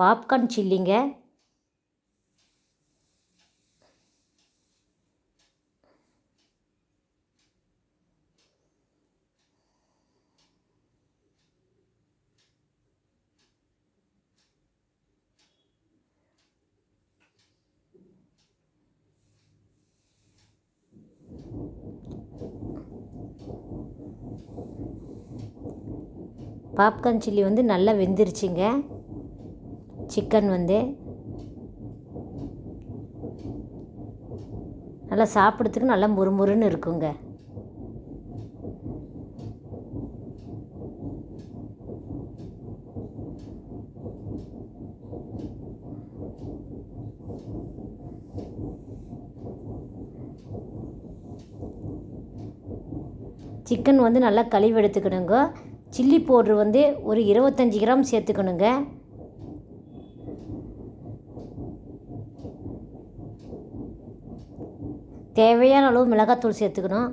Popcorn சில்லிங்க. Popcorn chilli வந்து நல்லா வெந்துருச்சுங்க. Chicken வந்து நல்லா சாப்பிட்றதுக்கு நல்லா முறுமுறுன்னு இருக்குங்க. சிக்கன் வந்து நல்லா கழுவி எடுத்துக்கணுங்க. சில்லி பவுட்ரு வந்து ஒரு 25 கிராம் சேர்த்துக்கணுங்க. தேவையான அளவு மிளகாத்தூள் சேர்த்துக்கணும்.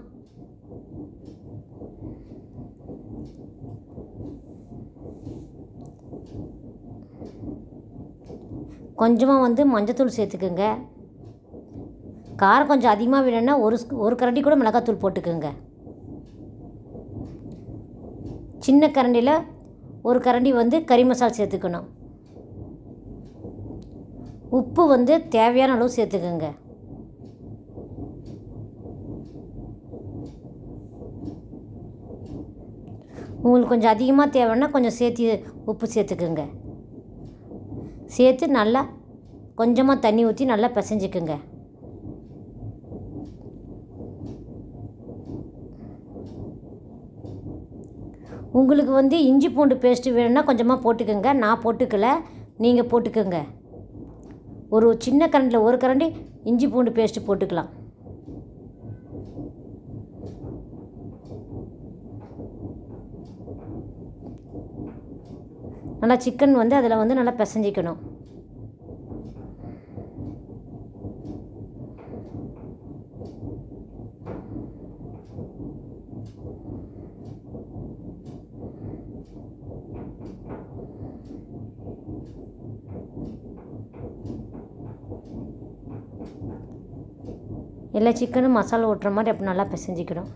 கொஞ்சமாக வந்து மஞ்சத்தூள் சேர்த்துக்குங்க. காரம் கொஞ்சம் அதிகமாக வேணும்னா ஒரு கரண்டி கூட மிளகாத்தூள் போட்டுக்குங்க. சின்ன கரண்டியில் ஒரு கரண்டி வந்து கறி மசாலா சேர்த்துக்கணும். உப்பு வந்து தேவையான அளவு சேர்த்துக்குங்க. உங்களுக்கு கொஞ்சம் அதிகமாக தேவைன்னா கொஞ்சம் உப்பு சேர்த்துக்குங்க. சேர்த்து நல்லா கொஞ்சமாக தண்ணி ஊற்றி நல்லா பிசைஞ்சிக்குங்க. உங்களுக்கு வந்து இஞ்சி பூண்டு பேஸ்ட்டு வேணும்னா கொஞ்சமாக போட்டுக்கோங்க. நான் போட்டுக்கல, நீங்கள் போட்டுக்கோங்க. ஒரு சின்ன கரண்டியில் ஒரு கரண்டி இஞ்சி பூண்டு பேஸ்ட்டு போட்டுக்கலாம். நல்லா சிக்கன் வந்து அதில் வந்து நல்லா பிசைஞ்சிக்கணும். எல்லா சிக்கனும் மசாலா ஓட்டுற மாதிரி அப்படி நல்லா பிசைஞ்சிக்கணும்.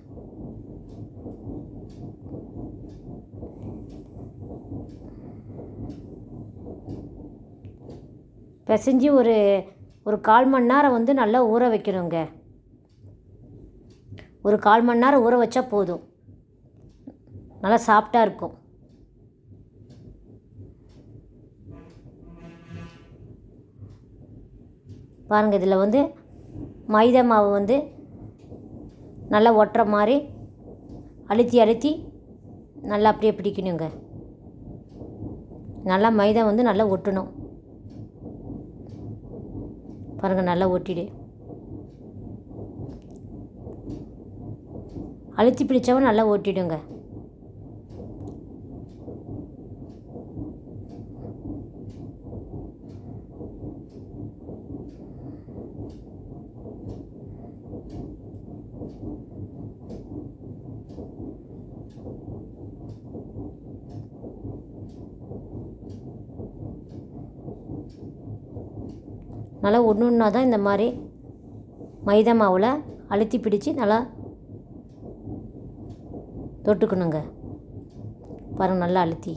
பிசைஞ்சு ஒரு 1/4 மணி நேரம் வந்து நல்லா ஊற வைக்கணுங்க. ஒரு 1/4 மணி நேரம் ஊற வச்சா போதும், நல்லா சாஃப்டாக இருக்கும். பாருங்கள், இதில் வந்து மைதா மாவு வந்து நல்லா ஒட்டுற மாதிரி அழுத்தி நல்லா அப்படியே பிடிக்கணுங்க. நல்லா மைதா வந்து நல்லா ஒட்டணும். பாருங்கள், நல்லா ஒட்டிடு. அழுத்தி பிடிச்சவன் நல்லா ஒட்டிடுங்க. நல்லா ஒன்று தான் இந்த மாதிரி மைதா மாவில் அழுத்தி பிடிச்சி நல்லா தொட்டுக்கணுங்க. பாருங்கள், நல்லா அழுத்தி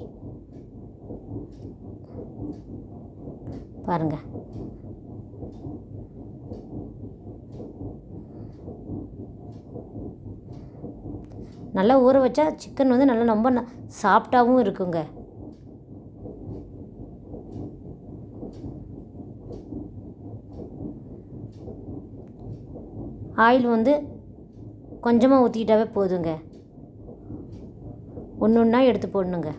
பாருங்கள். நல்லா ஊற வச்சா சிக்கன் வந்து நல்லா ரொம்ப சாஃப்டாகவும் இருக்குங்க. ஆயில் வந்து கொஞ்சமாக ஊற்றிக்கிட்டாவே போதுங்க. ஒன்று ஒன்றா எடுத்து போடணுங்க.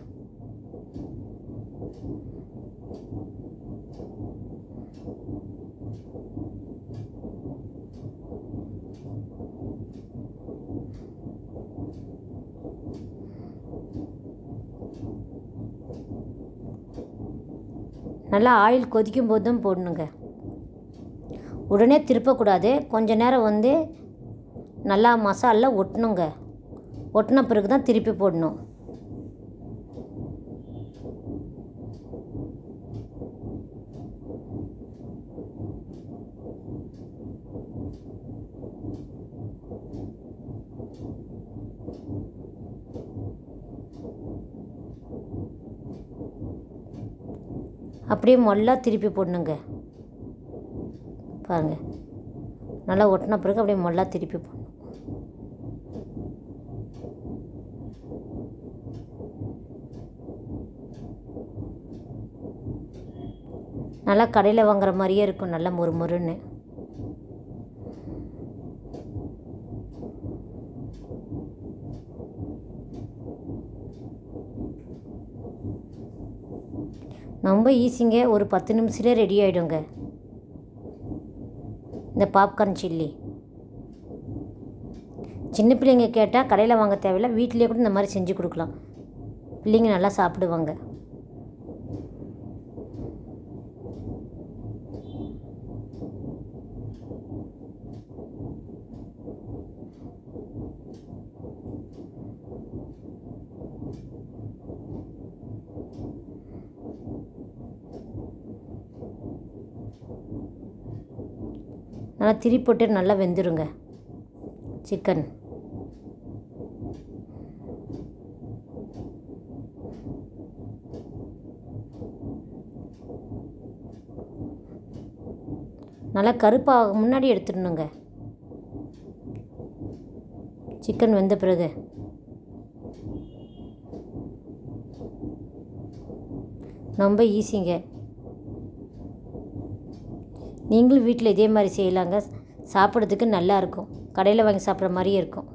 நல்லா ஆயில் கொதிக்கும் போது தான் போடணுங்க. உடனே திருப்பக்கூடாது. கொஞ்ச நேரம் வந்து நல்லா மசாலா ஒட்டணுங்க. ஒட்டின பிறகு தான் திருப்பி போடணும். அப்படியே மொல்லா திருப்பி போடணுங்க. பாருங்கள், நல்லா ஒட்டின பிறகு அப்படியே மொல்லா திருப்பி போடணும். நல்லா கடையில் வாங்குற மாதிரியே இருக்கும், நல்லா மொறுமொறுன்னு. ரொம்ப ஈஸிங்க, ஒரு 10 நிமிஷத்துலேயே ரெடி ஆகிடுங்க இந்த பாப்கார்ன் சில்லி. சின்ன பிள்ளைங்க கேட்டால் கடையில் வாங்க தேவையில்லை, வீட்டிலேயே கூட இந்த மாதிரி செஞ்சு கொடுக்கலாம். பிள்ளைங்க நல்லா சாப்பிடுவாங்க. நல்லா திரி போட்டு நல்லா வெந்துருங்க சிக்கன். நல்லா கருப்பாக முன்னாடி எடுத்துடணுங்க சிக்கன் வெந்த பிறகு. ரொம்ப ஈஸிங்க, நீங்களும் வீட்டில் இதே மாதிரி செய்யலாங்க. சாப்பிட்றதுக்கு நல்லாயிருக்கும், கடையில் வாங்கி சாப்பிட்ற மாதிரியே இருக்கும்.